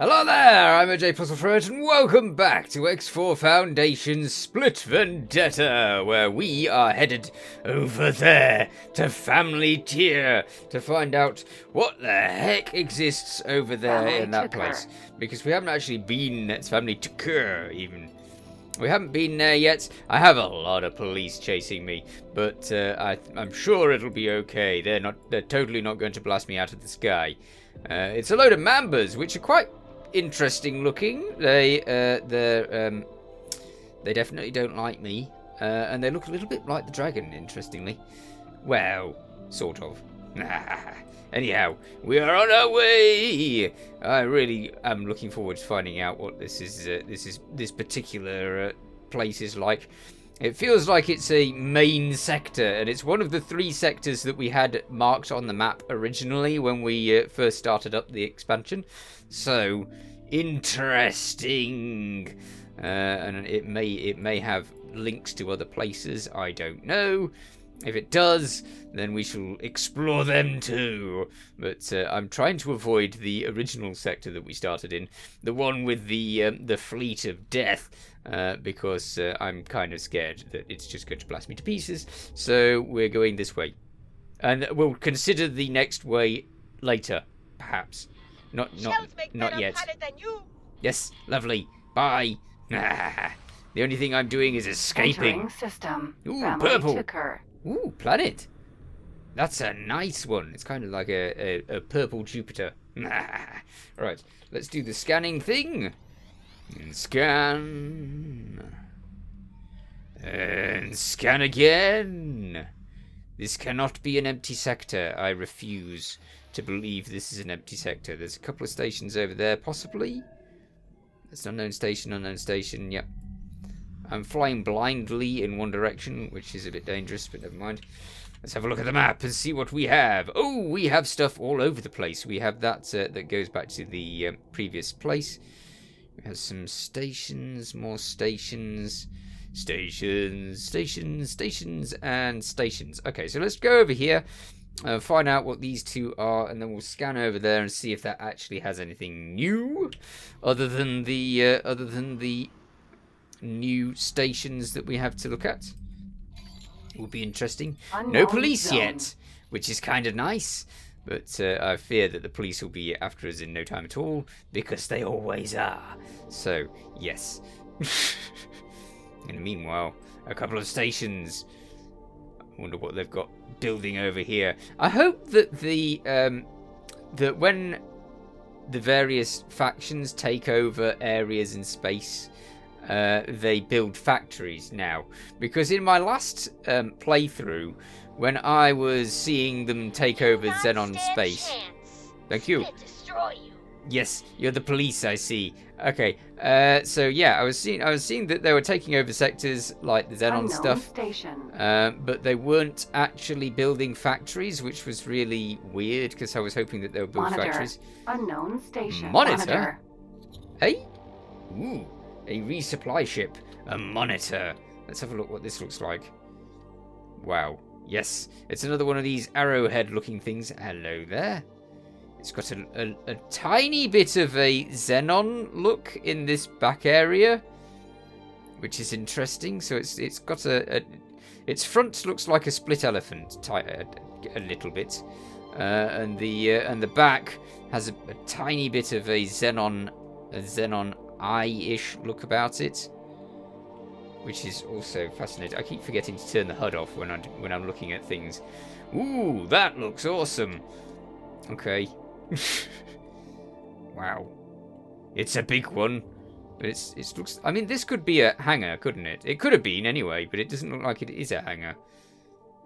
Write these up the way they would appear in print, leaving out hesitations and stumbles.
Hello there, I'm AJ PuzzleFerret, and welcome back to X4 Foundation's Split Vendetta, where we are headed over there to Family Tier to find out what the heck exists over there in that place. Because we haven't actually been at Family Tier even. We haven't been there yet. I have a lot of police chasing me, but I'm sure it'll be okay. They're totally not going to blast me out of the sky. It's a load of mambas, which are quite interesting looking. They definitely don't like me, and they look a little bit like the dragon, interestingly. Well, sort of. Anyhow, we are on our way. I really am looking forward to finding out what this particular place is like. It feels like it's a main sector, and it's one of the 3 sectors that we had marked on the map originally when we first started up the expansion. So interesting, and it may have links to other places. I don't know. If it does, then we shall explore them too. But I'm trying to avoid the original sector that we started in, the one with the fleet of death, because I'm kind of scared that it's just going to blast me to pieces. So we're going this way, and we'll consider the next way later, perhaps. Not yet. Than you. Yes, lovely. Bye. The only thing I'm doing is escaping. Entering system. Ooh, Family purple. Ticker. Ooh, planet. That's a nice one. It's kind of like a purple Jupiter. Right, let's do the scanning thing. And scan. And scan again. This cannot be an empty sector. I refuse to believe this is an empty sector. There's a couple of stations over there, possibly. It's unknown station, yep. I'm flying blindly in one direction, which is a bit dangerous, but never mind. Let's have a look at the map and see what we have. Oh, we have stuff all over the place. We have that that goes back to the previous place. We have some stations, more stations. Stations, and stations. Okay, so let's go over here and find out what these 2 are, and then we'll scan over there and see if that actually has anything new, other than the new stations that we have to look at. It will be interesting. No police yet, which is kind of nice, but I fear that the police will be after us in no time at all, because they always are. So, yes. In the meanwhile, a couple of stations. I wonder what they've got building over here. I hope that that when the various factions take over areas in space, they build factories now. Because in my last playthrough, when I was seeing them take over Xenon space... Thank you. Yes, you're the police, I see. Okay, so yeah, I was seeing that they were taking over sectors like the Xenon stuff, but they weren't actually building factories, which was really weird because I was hoping that they would build factories. Unknown station. Monitor? Hey? Ooh, a resupply ship. A monitor. Let's have a look what this looks like. Wow. Yes, it's another one of these arrowhead-looking things. Hello there. It's got a tiny bit of a Xenon look in this back area, which is interesting. So it's got its front looks like a split elephant, a little bit, and the back has a tiny bit of a Xenon eye-ish look about it, which is also fascinating. I keep forgetting to turn the HUD off when I'm looking at things. Ooh, that looks awesome. Okay. Wow, it's a big one, but it looks. I mean, this could be a hangar, couldn't it? It could have been anyway, but it doesn't look like it is a hangar.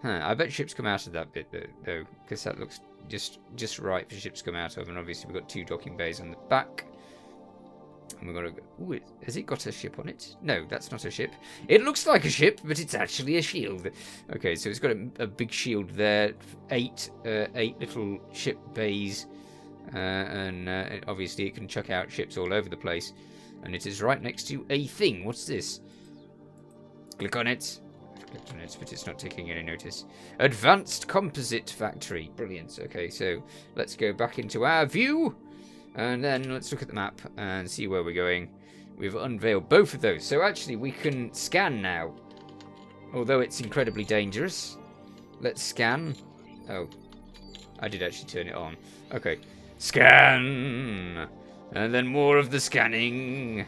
Huh? I bet ships come out of that bit though, because that looks just right for ships to come out of. And obviously we've got 2 docking bays on the back, and we've got a. Ooh, has it got a ship on it? No, that's not a ship. It looks like a ship, but it's actually a shield. Okay, so it's got a big shield there. 8 little ship bays. And obviously it can chuck out ships all over the place. And it is right next to a thing. What's this? Click on it. I've clicked on it, but it's not taking any notice. Advanced Composite Factory. Brilliant. Okay, so let's go back into our view. And then let's look at the map and see where we're going. We've unveiled both of those. So actually we can scan now. Although it's incredibly dangerous. Let's scan. Oh, I did actually turn it on. Okay. Scan! And then more of the scanning.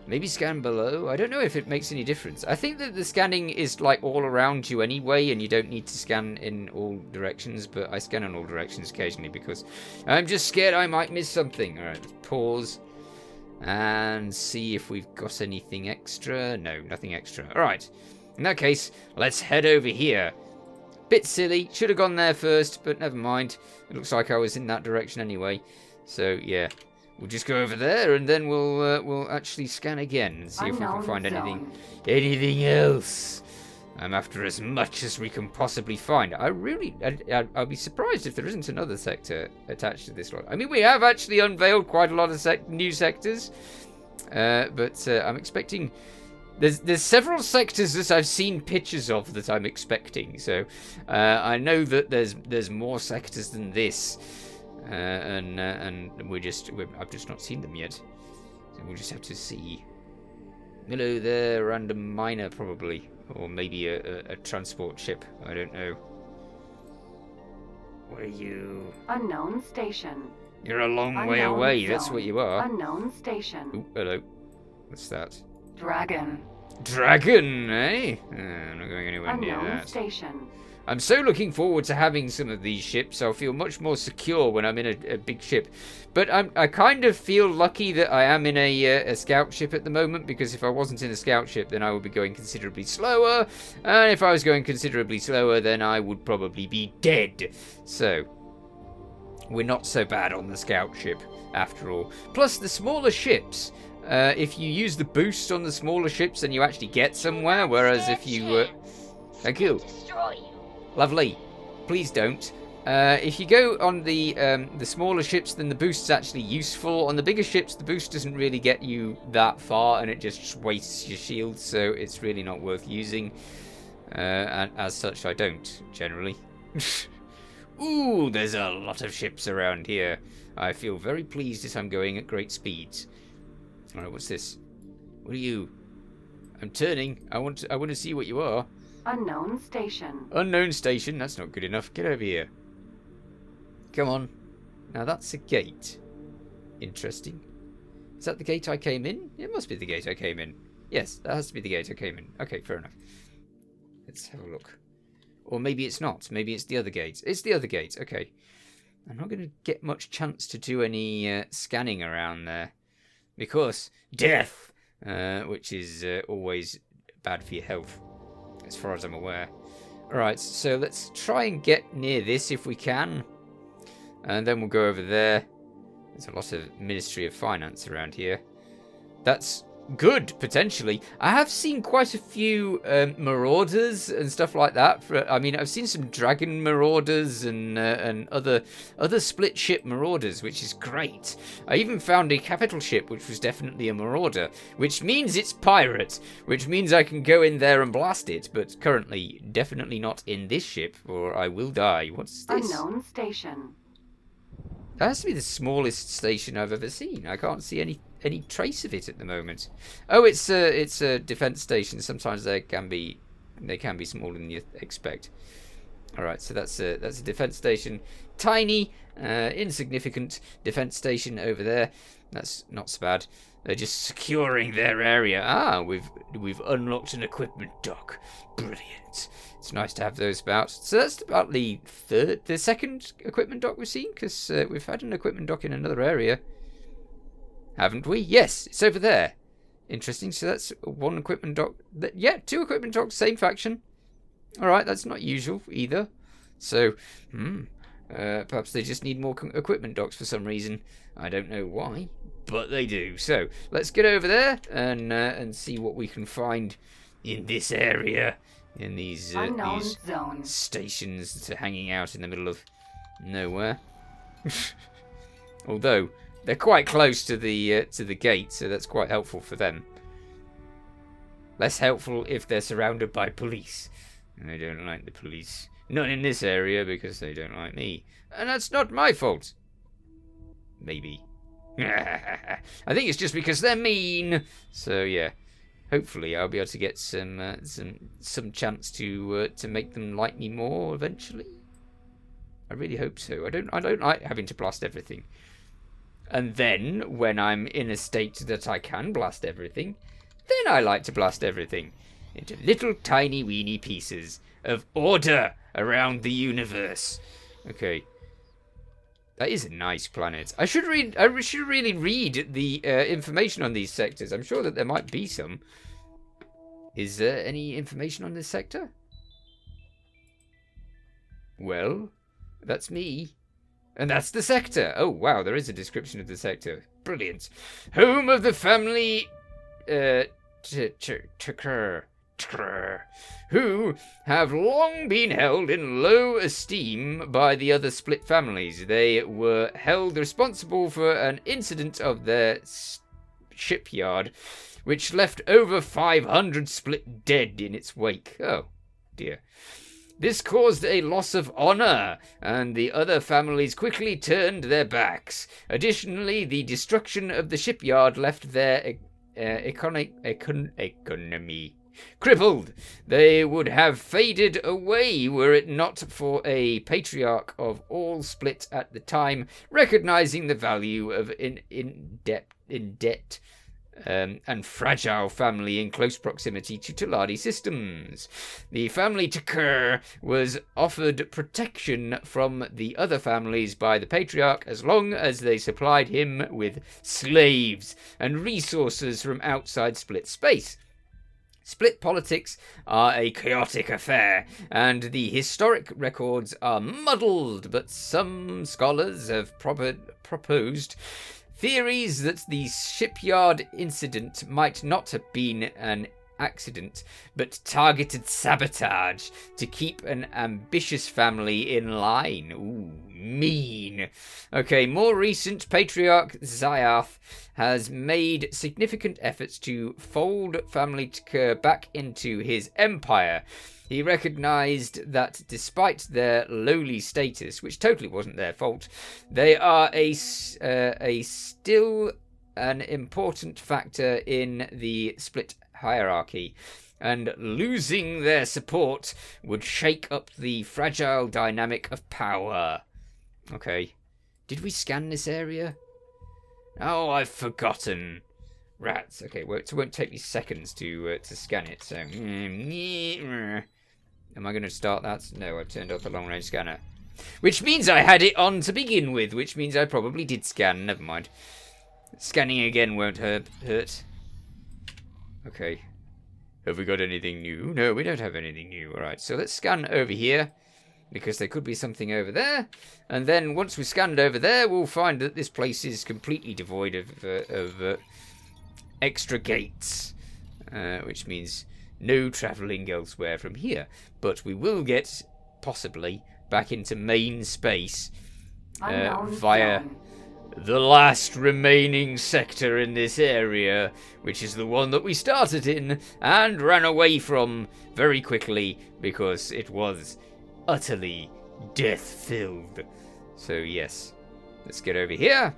Maybe scan below? I don't know if it makes any difference. I think that the scanning is like all around you anyway, and you don't need to scan in all directions, but I scan in all directions occasionally because I'm just scared I might miss something. Alright, let's pause and see if we've got anything extra. No, nothing extra. Alright, in that case, let's head over here. Bit silly, should have gone there first, but never mind. It looks like I was in that direction anyway. So, yeah. We'll just go over there, and then we'll actually scan again and see if we can find anything else. I'm after as much as we can possibly find. I'll be surprised if there isn't another sector attached to this lot. I mean, we have actually unveiled quite a lot of new sectors, but I'm expecting. There's several sectors that I've seen pictures of that I'm expecting. So I know that there's more sectors than this. And I've just not seen them yet, so we'll just have to see. Hello there, random miner probably, or maybe a transport ship. I don't know. What are you? Unknown station. You're a long way away. That's what you are. Unknown station. Ooh, hello. What's that? Dragon. Dragon, eh? I'm not going anywhere near that. Unknown station. I'm so looking forward to having some of these ships. I'll feel much more secure when I'm in a big ship. But I kind of feel lucky that I am in a scout ship at the moment, because if I wasn't in a scout ship, then I would be going considerably slower. And if I was going considerably slower, then I would probably be dead. So, we're not so bad on the scout ship, after all. Plus, the smaller ships, if you use the boost on the smaller ships, then you actually get somewhere. Whereas if you... Thank you. Destroy you. Lovely. Please don't. If you go on the smaller ships, then the boost's actually useful. On the bigger ships, the boost doesn't really get you that far, and it just wastes your shield, so it's really not worth using. And as such, I don't, generally. Ooh, there's a lot of ships around here. I feel very pleased that I'm going at great speeds. Alright, what's this? What are you? I'm turning. I want to see what you are. Unknown station. Unknown station? That's not good enough. Get over here. Come on. Now that's a gate. Interesting. Is that the gate I came in? It must be the gate I came in. Yes, that has to be the gate I came in. Okay, fair enough. Let's have a look. Or maybe it's not. Maybe it's the other gate. It's the other gate. Okay. I'm not going to get much chance to do any scanning around there. Because death, which is always bad for your health, as far as I'm aware. Alright, so let's try and get near this if we can. And then we'll go over there. There's a lot of Ministry of Finance around here. That's good, potentially. I have seen quite a few marauders and stuff like that. I mean, I've seen some dragon marauders and other split ship marauders, which is great. I even found a capital ship, which was definitely a marauder, which means it's pirate, which means I can go in there and blast it, but currently definitely not in this ship, or I will die. What's this? Unknown station. That has to be the smallest station I've ever seen. I can't see any trace of it at the moment. Oh, it's a defense station. Sometimes they can be smaller than you expect. All right, so that's a defense station. Tiny, insignificant defense station over there. That's not so bad. They're just securing their area. Ah, we've unlocked an equipment dock. Brilliant. It's nice to have those about. So that's about the second equipment dock we've seen, because we've had an equipment dock in another area. Haven't we? Yes, it's over there. Interesting. So that's one equipment dock. Yeah, two equipment docks, same faction. Alright, that's not usual either. So, perhaps they just need more equipment docks for some reason. I don't know why, but they do. So, let's get over there and see what we can find in this area. In these stations that are hanging out in the middle of nowhere. Although they're quite close to the gate, so that's quite helpful for them. Less helpful if they're surrounded by police. And they don't like the police. Not in this area, because they don't like me. And that's not my fault. Maybe. I think it's just because they're mean. So yeah, hopefully I'll be able to get some chance to make them like me more eventually. I really hope so. I don't like having to blast everything. And then when I'm in a state that I can blast everything, then I like to blast everything into little tiny weeny pieces of order around the universe. Okay. That is a nice planet. I should really read the information on these sectors. I'm sure that there might be some. Is there any information on this sector? Well, that's me. And that's the sector. Oh, wow, there is a description of the sector. Brilliant. Home of the family... who have long been held in low esteem by the other split families. They were held responsible for an incident of their shipyard, which left over 500 split dead in its wake. Oh, dear. This caused a loss of honor, and the other families quickly turned their backs. Additionally, the destruction of the shipyard left their economy crippled. They would have faded away were it not for a patriarch of all split at the time, recognizing the value of in debt and fragile family in close proximity to Taladi systems. The family Takur was offered protection from the other families by the patriarch as long as they supplied him with slaves and resources from outside split space. Split politics are a chaotic affair, and the historic records are muddled, but some scholars have proposed theories that the shipyard incident might not have been an accident, but targeted sabotage to keep an ambitious family in line. Ooh, mean. Okay, more recent Patriarch Zyath has made significant efforts to fold family Takur back into his empire. He recognized that despite their lowly status, which totally wasn't their fault, they are a still an important factor in the split hierarchy, and losing their support would shake up the fragile dynamic of power. Okay. Did we scan this area? Oh, I've forgotten. Rats. Okay, well, it won't take me seconds to scan it, so... Am I going to start that? No, I've turned off the long-range scanner. Which means I had it on to begin with, which means I probably did scan. Never mind. Scanning again won't hurt. Okay. Have we got anything new? No, we don't have anything new. Alright, so let's scan over here, because there could be something over there. And then once we've scanned over there, we'll find that this place is completely devoid of extra gates, which means no travelling elsewhere from here. But we will get, possibly, back into main space via the last remaining sector in this area, which is the one that we started in and ran away from very quickly because it was utterly death-filled. So yes, let's get over here.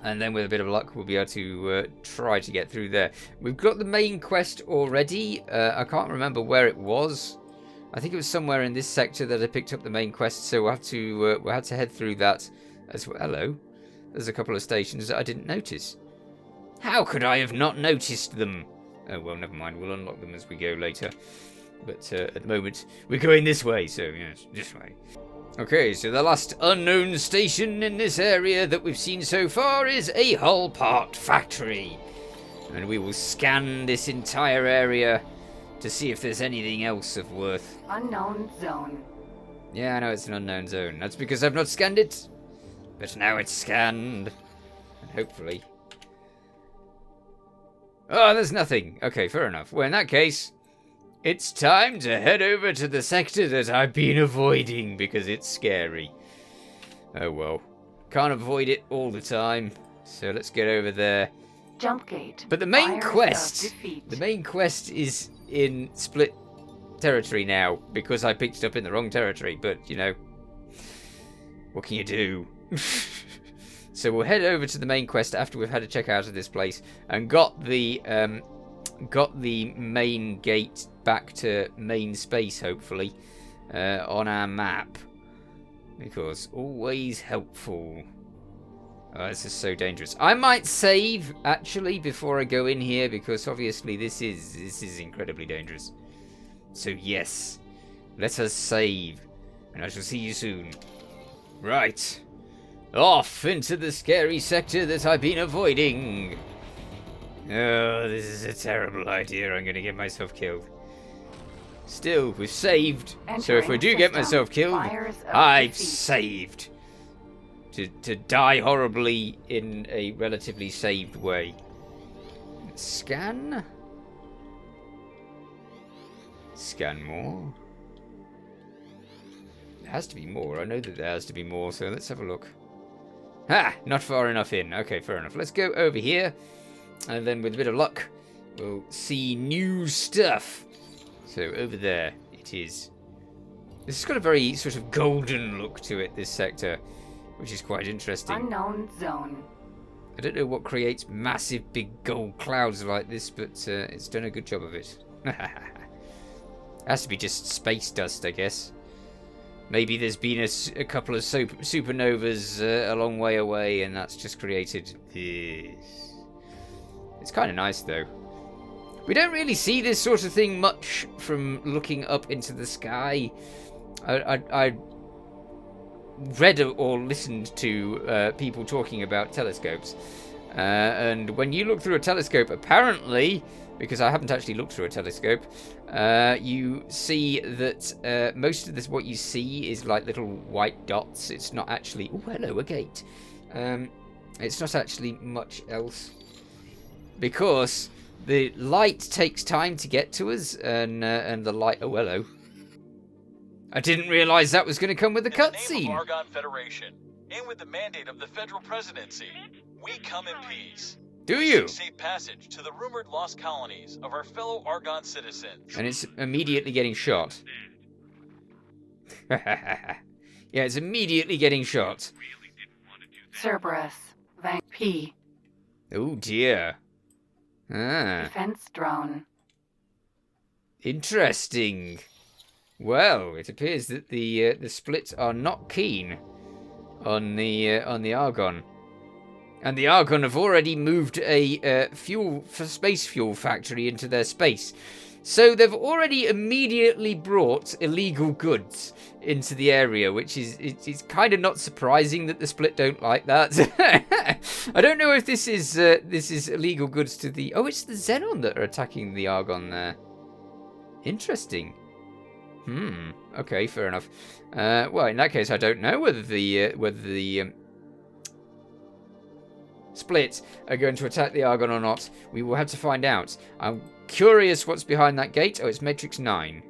And then with a bit of luck, we'll be able to try to get through there. We've got the main quest already. I can't remember where it was. I think it was somewhere in this sector that I picked up the main quest, so we'll have to head through that as well. Hello. There's a couple of stations that I didn't notice. How could I have not noticed them? Oh, well, never mind. We'll unlock them as we go later. But at the moment, we're going this way, so yes, this way. Okay, so the last unknown station in this area that we've seen so far is a hull part factory. And we will scan this entire area to see if there's anything else of worth. Unknown zone. Yeah, I know it's an unknown zone. That's because I've not scanned it. But now it's scanned. And hopefully... Oh, there's nothing. Okay, fair enough. Well, in that case... It's time to head over to the sector that I've been avoiding because it's scary. Oh well. Can't avoid it all the time. So let's get over there. Jump gate. But the main quest is in split territory now because I picked it up in the wrong territory. But, you know, what can you do? So we'll head over to the main quest after we've had a check out of this place and got the main gate back to main space, hopefully, on our map. Because always helpful. Oh, this is so dangerous. I might save, actually, before I go in here, because obviously this is incredibly dangerous. So yes, let us save, and I shall see you soon. Right. Off into the scary sector that I've been avoiding. Oh, this is a terrible idea. I'm going to get myself killed. Still, we've saved. So if I do get myself killed, I've saved. To die horribly in a relatively saved way. Scan? Scan more? There has to be more. I know that there has to be more, so let's have a look. Ha! Not far enough in. Okay, fair enough. Let's go over here, and then with a bit of luck, we'll see new stuff. So over there it is. This has got a very sort of golden look to it, this sector, which is quite interesting. Unknown zone. I don't know what creates massive big gold clouds like this, but it's done a good job of it. Has to be just space dust, I guess. Maybe there's been a couple of supernovas a long way away, and that's just created this. It's kind of nice, though. We don't really see this sort of thing much from looking up into the sky. I read or listened to people talking about telescopes, and when you look through a telescope, apparently, because I haven't actually looked through a telescope, you see that most of this, what you see is like little white dots. It's not actually... Oh, hello, a gate. It's not actually much else, because the light takes time to get to us, and the light... Oh, hello. I didn't realise that was going to come with a cutscene. In the name of Argon Federation, and with the mandate of the federal presidency, we come in peace. Do you? Safe passage to the rumored lost colonies of our fellow Argon citizens. And it's immediately getting shot. Yeah, it's immediately getting shot. Cerberus. Van P. Oh dear. Ah. Defense drone. Interesting. Well, it appears that the Split are not keen on the Argon. And the Argon have already moved a space fuel factory into their space. So they've already immediately brought illegal goods into the area, which is it's kind of not surprising that the Split don't like that. I don't know if this is illegal goods to the... Oh, it's the Xenon that are attacking the Argon there. Interesting. Okay, fair enough. Well, in that case, I don't know whether the Split are going to attack the Argon or not. We will have to find out. I'm curious what's behind that gate. Oh, it's Matrix 9.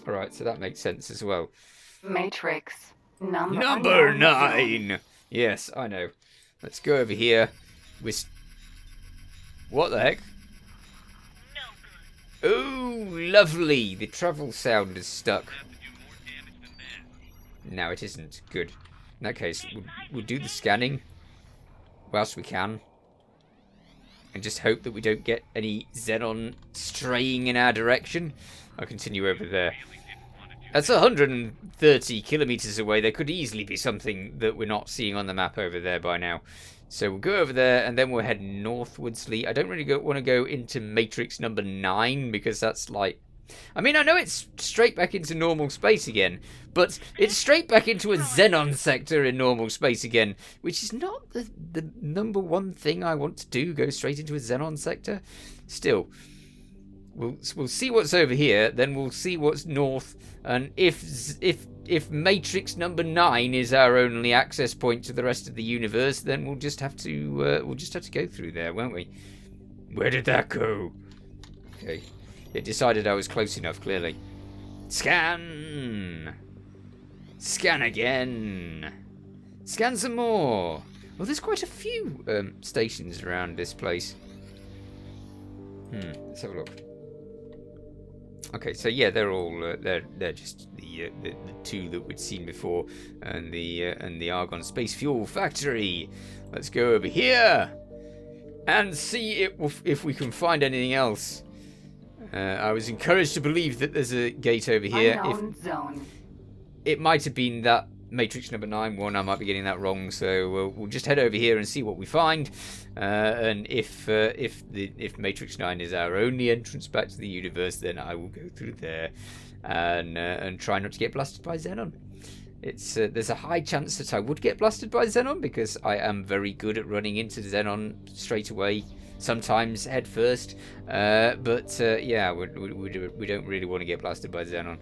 All right, so that makes sense as well. Matrix Number 9. Yes, I know. Let's go over here. What the heck? Oh, lovely. The travel sound is stuck. No, it isn't. Good. In that case, we'll do the scanning whilst we can. And just hope that we don't get any Xenon straying in our direction. I'll continue over there. That's 130 kilometers away. There could easily be something that we're not seeing on the map over there by now. So we'll go over there, and then we'll head northwardsly. I don't really want to go into Matrix number 9, because that's like... I mean, I know it's straight back into normal space again, but it's straight back into a Xenon sector in normal space again, which is not the number one thing I want to do, go straight into a Xenon sector. Still, we'll see what's over here, then we'll see what's north, and if Matrix number 9 is our only access point to the rest of the universe, then we'll just have to go through there, won't we? Where did that go? Okay. It decided I was close enough, clearly. Scan! Scan again! Scan some more! Well, there's quite a few stations around this place. Let's have a look. Okay, so yeah, they're all they're just the two that we'd seen before, and the Argon space fuel factory. Let's go over here and see if we can find anything else. I was encouraged to believe that there's a gate over here. Unknown zone. It might have been that Matrix number 9 one. I might be getting that wrong, so we'll just head over here and see what we find. And if Matrix 9 is our only entrance back to the universe, then I will go through there and try not to get blasted by Xenon. There's a high chance that I would get blasted by Xenon because I am very good at running into Xenon straight away. Sometimes head first, but yeah, we don't really want to get blasted by Xenon.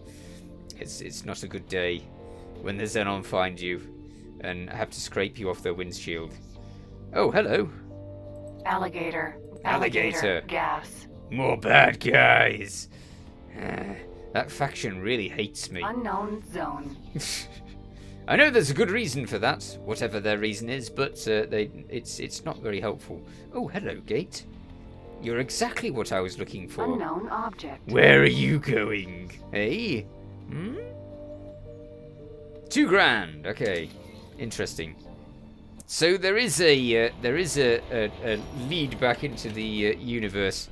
It's not a good day when the Xenon find you and have to scrape you off their windshield. Oh, hello. Alligator. Alligator. Gas. More bad guys. That faction really hates me. Unknown zone. I know there's a good reason for that, whatever their reason is, but it's not very helpful. Oh, hello, gate. You're exactly what I was looking for. Unknown object. Where are you going? Hey? Hmm? $2,000. Okay, interesting. So there is a lead back into the universe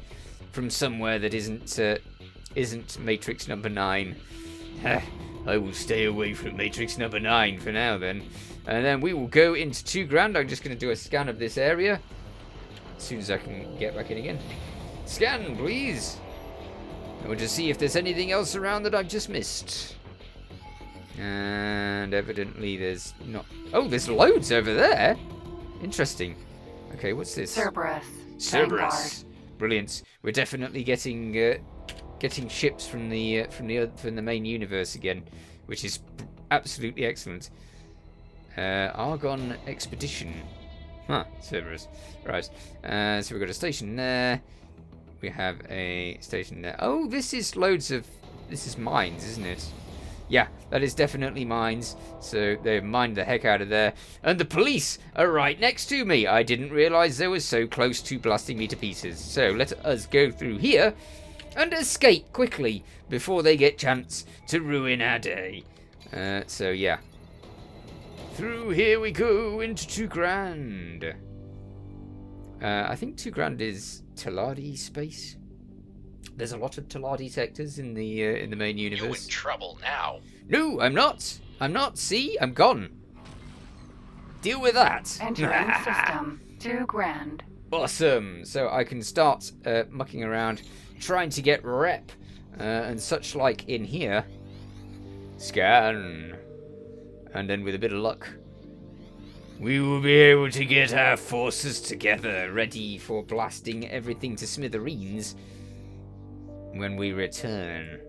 from somewhere that isn't Matrix number 9. I will stay away from Matrix number 9 for now then. And then we will go into $2,000. I'm just going to do a scan of this area as soon as I can get back in again. Scan, please. I want to see if there's anything else around that I've just missed. And evidently there's not... Oh, there's loads over there. Interesting. Okay, what's this? Cerberus. Cerberus. Brilliant. We're definitely getting ships from the main universe again, which is absolutely excellent. Argon expedition. Huh, Cerberus. Right. So we've got a station there. We have a station there. Oh, this is mines, isn't it? Yeah, that is definitely mines. So they've mined the heck out of there. And the police are right next to me. I didn't realise they were so close to blasting me to pieces. So let us go through here and escape quickly before they get chance to ruin our day. So yeah. Through here we go into $2,000. I think $2,000 is Teladi space. There's a lot of Teladi sectors in the main universe. You in trouble now. No, I'm not. I'm not. See, I'm gone. Deal with that. Entering system. $2,000. Awesome. So I can start mucking around, trying to get rep and such like in here. Scan. And then with a bit of luck, we will be able to get our forces together, ready for blasting everything to smithereens when we return.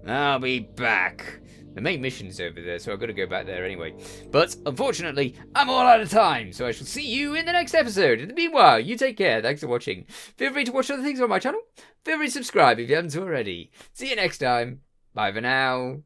I'll be back. The main mission's over there, so I've got to go back there anyway. But unfortunately, I'm all out of time, so I shall see you in the next episode. In the meanwhile, you take care. Thanks for watching. Feel free to watch other things on my channel. Feel free to subscribe if you haven't already. See you next time. Bye for now.